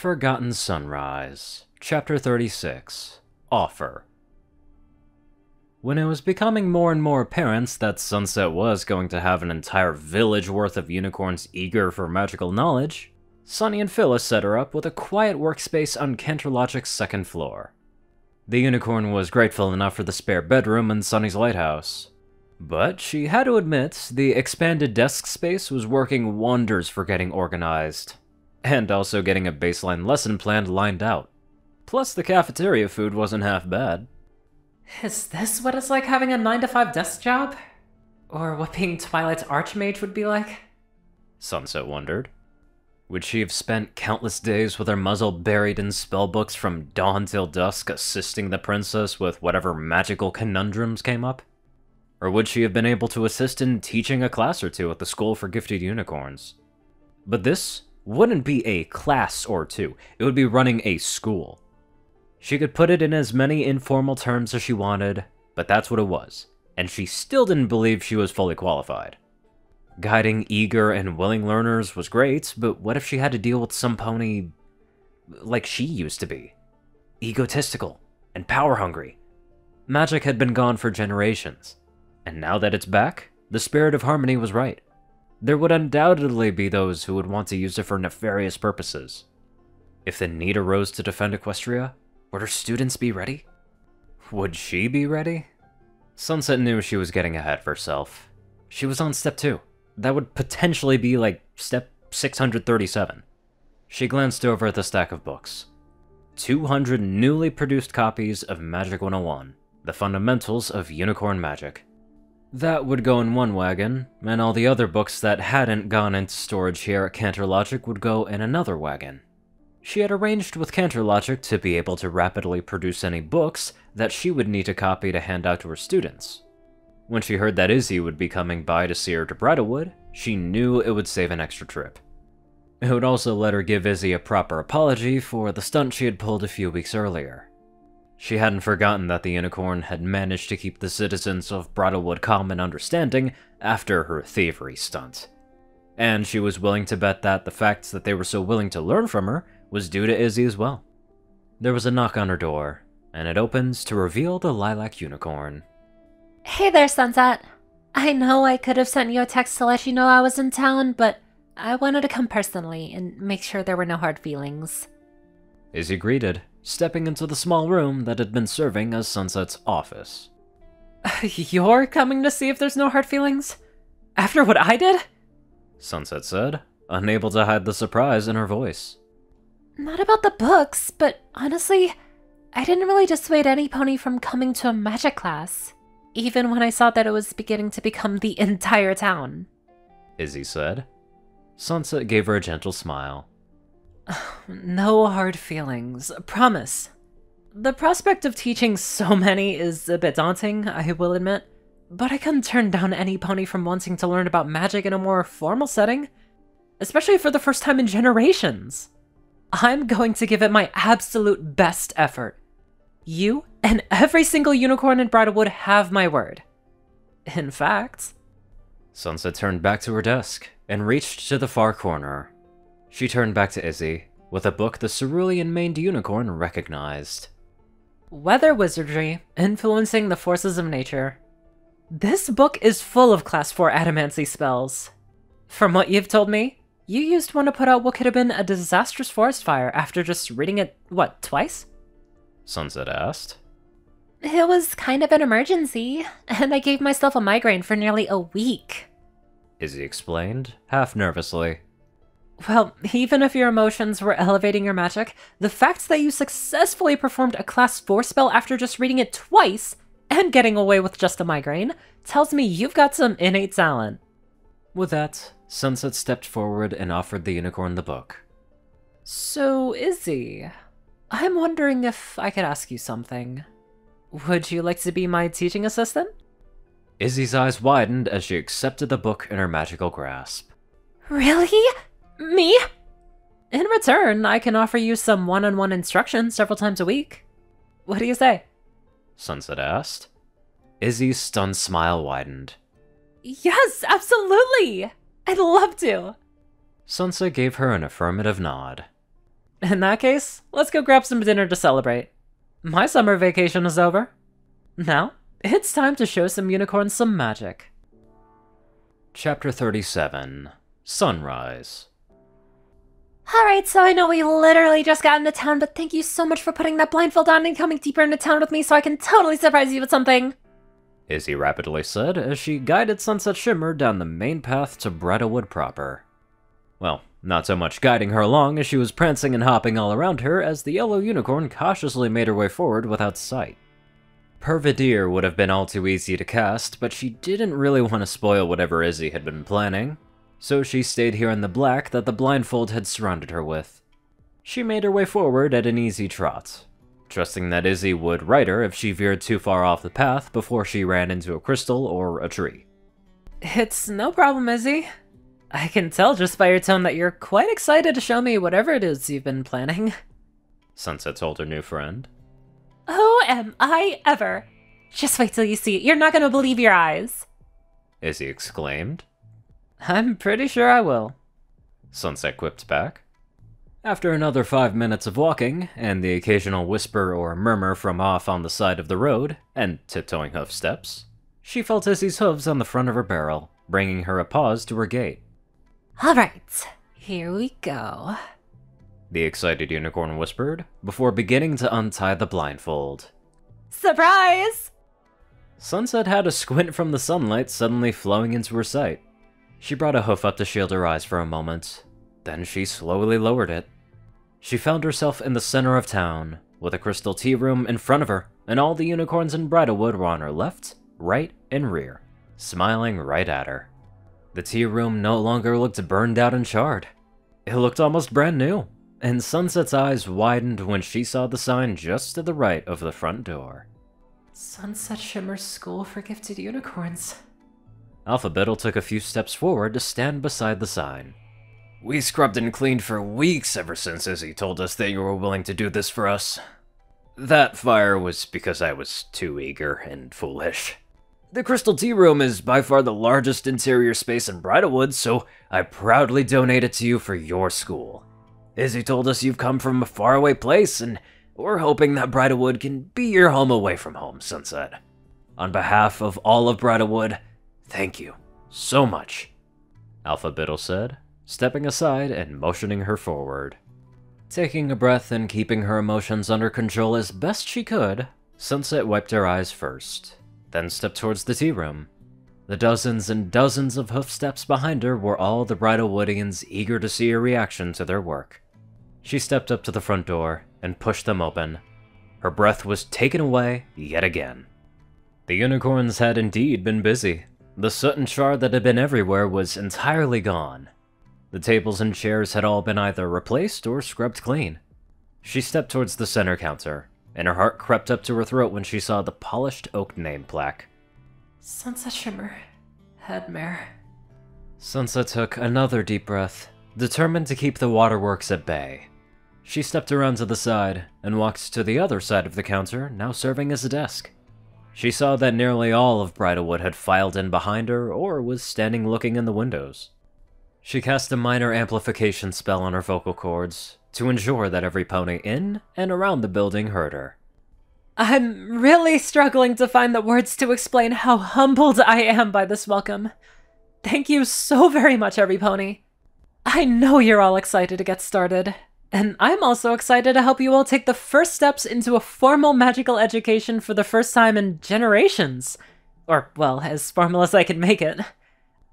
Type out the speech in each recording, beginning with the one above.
Forgotten Sunrise, Chapter 36, Offer. When it was becoming more and more apparent that Sunset was going to have an entire village worth of unicorns eager for magical knowledge, Sunny and Phyllis set her up with a quiet workspace on Canterlogic's second floor. The unicorn was grateful enough for the spare bedroom in Sunny's lighthouse, but she had to admit the expanded desk space was working wonders for getting organized, and also getting a baseline lesson plan lined out. Plus, the cafeteria food wasn't half bad. Is this what it's like having a 9-to-5 desk job? Or what being Twilight's Archmage would be like? Sunset wondered. Would she have spent countless days with her muzzle buried in spellbooks from dawn till dusk, assisting the princess with whatever magical conundrums came up? Or would she have been able to assist in teaching a class or two at the School for Gifted Unicorns? But this wouldn't be a class or two, it would be running a school. She could put it in as many informal terms as she wanted, but that's what it was, and she still didn't believe she was fully qualified. Guiding eager and willing learners was great, but what if she had to deal with some pony like she used to be? Egotistical and power-hungry. Magic had been gone for generations, and now that it's back, the spirit of harmony was right. There would undoubtedly be those who would want to use it for nefarious purposes. If the need arose to defend Equestria, would her students be ready? Would she be ready? Sunset knew she was getting ahead of herself. She was on step 2. That would potentially be like step 637. She glanced over at the stack of books. 200 newly produced copies of Magic 101, the fundamentals of unicorn magic. That would go in one wagon, and all the other books that hadn't gone into storage here at Canterlogic would go in another wagon. She had arranged with Canterlogic to be able to rapidly produce any books that she would need to copy to hand out to her students. When she heard that Izzy would be coming by to see her to Bridalwood, she knew it would save an extra trip. It would also let her give Izzy a proper apology for the stunt she had pulled a few weeks earlier. She hadn't forgotten that the unicorn had managed to keep the citizens of Bridalwood calm and understanding after her thievery stunt. And she was willing to bet that the fact that they were so willing to learn from her was due to Izzy as well. There was a knock on her door, and it opens to reveal the lilac unicorn. Hey there, Sunset. I know I could have sent you a text to let you know I was in town, but I wanted to come personally and make sure there were no hard feelings. Izzy greeted, stepping into the small room that had been serving as Sunset's office. You're coming to see if there's no hard feelings? After what I did? Sunset said, unable to hide the surprise in her voice. Not about the books, but honestly, I didn't really dissuade any pony from coming to a magic class, even when I saw that it was beginning to become the entire town. Izzy said. Sunset gave her a gentle smile. No hard feelings, promise. The prospect of teaching so many is a bit daunting, I will admit, but I couldn't turn down any pony from wanting to learn about magic in a more formal setting, especially for the first time in generations. I'm going to give it my absolute best effort. You and every single unicorn in Bridalwood have my word. In fact... Sunset turned back to her desk and reached to the far corner. She turned back to Izzy with a book the cerulean-maned unicorn recognized. Weather Wizardry, Influencing the Forces of Nature. This book is full of Class 4 Adamancy spells. From what you've told me, you used one to put out what could have been a disastrous forest fire after just reading it, what, twice? Sunset asked. It was kind of an emergency, and I gave myself a migraine for nearly a week. Izzy explained, half nervously. Well, even if your emotions were elevating your magic, the fact that you successfully performed a Class 4 spell after just reading it twice and getting away with just a migraine tells me you've got some innate talent. With that, Sunset stepped forward and offered the unicorn the book. So, Izzy, I'm wondering if I could ask you something. Would you like to be my teaching assistant? Izzy's eyes widened as she accepted the book in her magical grasp. Really? Me? In return, I can offer you some one-on-one instruction several times a week. What do you say? Sunset asked. Izzy's stunned smile widened. Yes, absolutely! I'd love to! Sunset gave her an affirmative nod. In that case, let's go grab some dinner to celebrate. My summer vacation is over. Now, it's time to show some unicorns some magic. Chapter 37. Sunrise. Alright, so I know we literally just got into town, but thank you so much for putting that blindfold on and coming deeper into town with me so I can totally surprise you with something. Izzy rapidly said as she guided Sunset Shimmer down the main path to Bridalwood proper. Well, not so much guiding her along as she was prancing and hopping all around her as the yellow unicorn cautiously made her way forward without sight. Pervideer would have been all too easy to cast, but she didn't really want to spoil whatever Izzy had been planning, so she stayed here in the black that the blindfold had surrounded her with. She made her way forward at an easy trot, trusting that Izzy would right her if she veered too far off the path before she ran into a crystal or a tree. It's no problem, Izzy. I can tell just by your tone that you're quite excited to show me whatever it is you've been planning. Sunset told her new friend. Oh, am I ever? Just wait till you see it. You're not gonna believe your eyes. Izzy exclaimed. I'm pretty sure I will. Sunset quipped back. After another 5 minutes of walking, and the occasional whisper or murmur from off on the side of the road, and tiptoeing hoof steps, she felt Izzy's hooves on the front of her barrel, bringing her a pause to her gait. Alright, here we go. The excited unicorn whispered, before beginning to untie the blindfold. Surprise! Sunset had a squint from the sunlight suddenly flowing into her sight. She brought a hoof up to shield her eyes for a moment, then she slowly lowered it. She found herself in the center of town, with a crystal tea room in front of her, and all the unicorns in Bridalwood were on her left, right, and rear, smiling right at her. The tea room no longer looked burned out and charred. It looked almost brand new, and Sunset's eyes widened when she saw the sign just to the right of the front door. Sunset Shimmer School for Gifted Unicorns. Alphabetal took a few steps forward to stand beside the sign. We scrubbed and cleaned for weeks ever since Izzy told us that you were willing to do this for us. That fire was because I was too eager and foolish. The Crystal Tea Room is by far the largest interior space in Bridalwood, so I proudly donate it to you for your school. Izzy told us you've come from a faraway place, and we're hoping that Bridalwood can be your home away from home, Sunset. On behalf of all of Bridalwood, thank you so much, Alphabetal said, stepping aside and motioning her forward. Taking a breath and keeping her emotions under control as best she could, Sunset wiped her eyes first, then stepped towards the tea room. The dozens and dozens of hoof steps behind her were all the Bridalwoodians eager to see her reaction to their work. She stepped up to the front door and pushed them open. Her breath was taken away yet again. The unicorns had indeed been busy. The soot and char that had been everywhere was entirely gone. The tables and chairs had all been either replaced or scrubbed clean. She stepped towards the center counter, and her heart crept up to her throat when she saw the polished oak name plaque. Sunset Shimmer, Headmare. Sunset took another deep breath, determined to keep the waterworks at bay. She stepped around to the side and walked to the other side of the counter, now serving as a desk. She saw that nearly all of Bridalwood had filed in behind her or was standing looking in the windows. She cast a minor amplification spell on her vocal cords to ensure that every pony in and around the building heard her. I'm really struggling to find the words to explain how humbled I am by this welcome. Thank you so very much, every pony. I know you're all excited to get started, and I'm also excited to help you all take the first steps into a formal magical education for the first time in generations. Or, well, as formal as I can make it.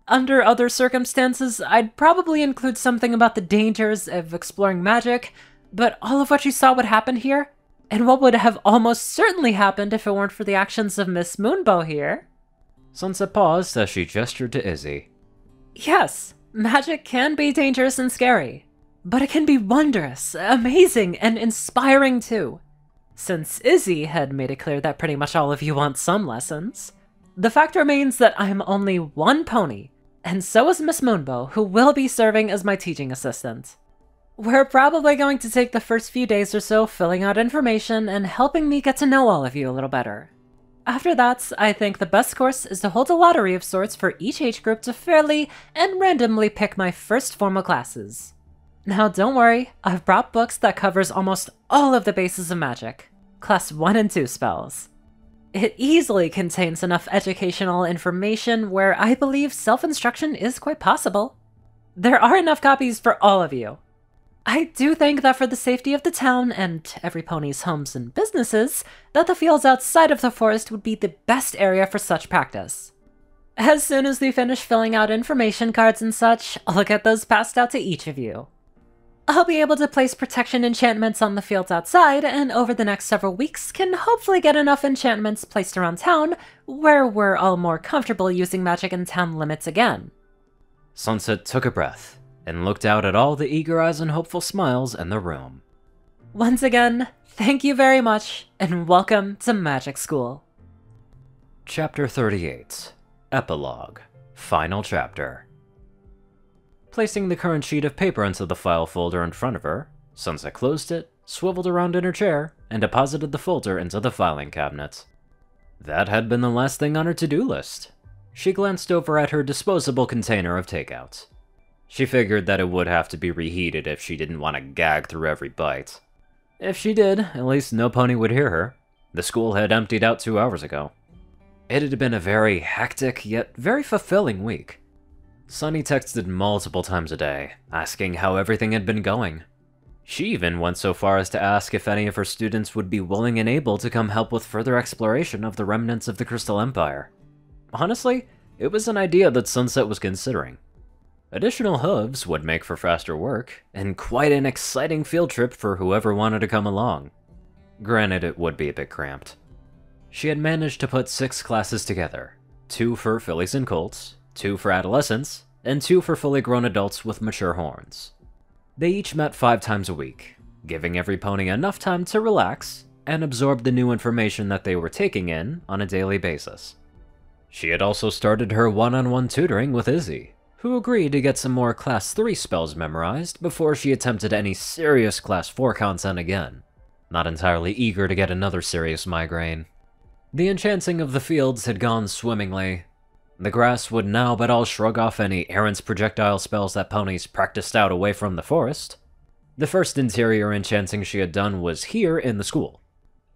Under other circumstances, I'd probably include something about the dangers of exploring magic, but all of what you saw would happen here, and what would have almost certainly happened if it weren't for the actions of Miss Moonbow here. Sunset paused as she gestured to Izzy. Yes, magic can be dangerous and scary, but it can be wondrous, amazing, and inspiring too. Since Izzy had made it clear that pretty much all of you want some lessons, the fact remains that I'm only one pony, and so is Miss Moonbow, who will be serving as my teaching assistant. We're probably going to take the first few days or so filling out information and helping me get to know all of you a little better. After that, I think the best course is to hold a lottery of sorts for each age group to fairly and randomly pick my first formal classes. Now don't worry, I've brought books that covers almost all of the bases of magic. Class 1 and 2 spells. It easily contains enough educational information where I believe self-instruction is quite possible. There are enough copies for all of you. I do think that for the safety of the town and every pony's homes and businesses, that the fields outside of the forest would be the best area for such practice. As soon as we finish filling out information cards and such, I'll get those passed out to each of you. I'll be able to place protection enchantments on the fields outside, and over the next several weeks can hopefully get enough enchantments placed around town where we're all more comfortable using magic in town limits again. Sunset took a breath and looked out at all the eager eyes and hopeful smiles in the room. Once again, thank you very much, and welcome to Magic School. Chapter 38. Epilogue. Final Chapter. Placing the current sheet of paper into the file folder in front of her, Sunset closed it, swiveled around in her chair, and deposited the folder into the filing cabinet. That had been the last thing on her to-do list. She glanced over at her disposable container of takeout. She figured that it would have to be reheated if she didn't want to gag through every bite. If she did, at least no pony would hear her. The school had emptied out 2 hours ago. It had been a very hectic, yet very fulfilling week. Sunny texted multiple times a day, asking how everything had been going. She even went so far as to ask if any of her students would be willing and able to come help with further exploration of the remnants of the Crystal Empire. Honestly, it was an idea that Sunset was considering. Additional hooves would make for faster work, and quite an exciting field trip for whoever wanted to come along. Granted, it would be a bit cramped. She had managed to put 6 classes together, 2 for fillies and colts, 2 for adolescents, and 2 for fully grown adults with mature horns. They each met 5 times a week, giving every pony enough time to relax and absorb the new information that they were taking in on a daily basis. She had also started her one-on-one tutoring with Izzy, who agreed to get some more Class 3 spells memorized before she attempted any serious Class 4 content again, not entirely eager to get another serious migraine. The enchanting of the fields had gone swimmingly. The grass would now but all shrug off any errant projectile spells that ponies practiced out away from the forest. The first interior enchanting she had done was here in the school.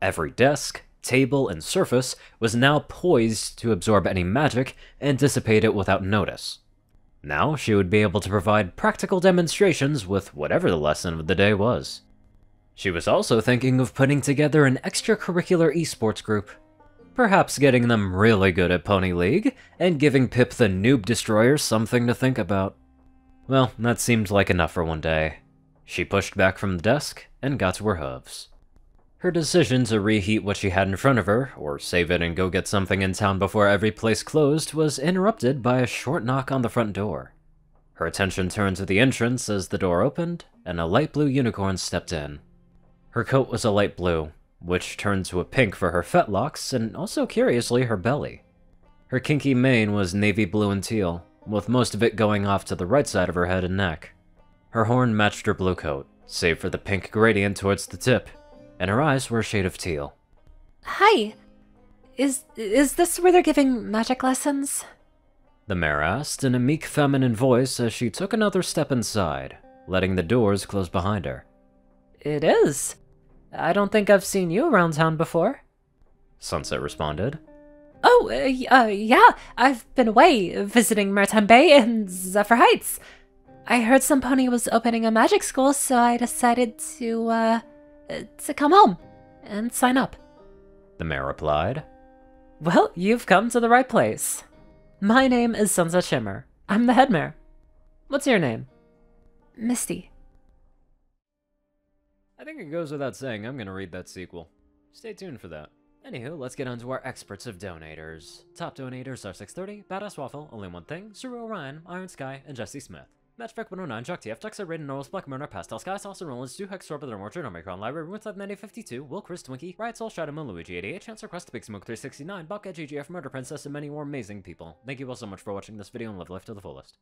Every desk, table, and surface was now poised to absorb any magic and dissipate it without notice. Now she would be able to provide practical demonstrations with whatever the lesson of the day was. She was also thinking of putting together an extracurricular esports group. Perhaps getting them really good at Pony League, and giving Pip the Noob Destroyer something to think about. Well, that seemed like enough for one day. She pushed back from the desk and got to her hooves. Her decision to reheat what she had in front of her, or save it and go get something in town before every place closed, was interrupted by a short knock on the front door. Her attention turned to the entrance as the door opened, and a light blue unicorn stepped in. Her coat was a light blue, which turned to a pink for her fetlocks, and also curiously her belly. Her kinky mane was navy blue and teal, with most of it going off to the right side of her head and neck. Her horn matched her blue coat, save for the pink gradient towards the tip, and her eyes were a shade of teal. Hi. Is this where they're giving magic lessons? The mare asked in a meek feminine voice as she took another step inside, letting the doors close behind her. It is. I don't think I've seen you around town before. Sunset responded. Oh, yeah, I've been away, visiting Maritime Bay and Zephyr Heights. I heard some pony was opening a magic school, so I decided to come home and sign up. The mare replied. Well, you've come to the right place. My name is Sunset Shimmer. I'm the head mare. What's your name? Misty. I think it goes without saying I'm gonna read that sequel. Stay tuned for that. Anywho, let's get on to our experts of donators. Top donators are 630, BadassWaffle, Only One Thing, Ceru, Orion, IronSky, and Jessie Smith. Matchback 109, JockeTF, Jessie, Rayden, Narwhals, Blackmoonheart, Pastel, Sky, Saucer, Rolan, Stu, Hex, Orbiter, Mordred, Omicron, Library, Rimworld, 9052, Will, Chris, Twinkie, Riot Soul, Shadow Moon, Luigi 88, Chance, Request, Big Smoke 369, Bobcat, GGF, Murder Princess, and many more amazing people. Thank you all so much for watching this video and live life to the fullest.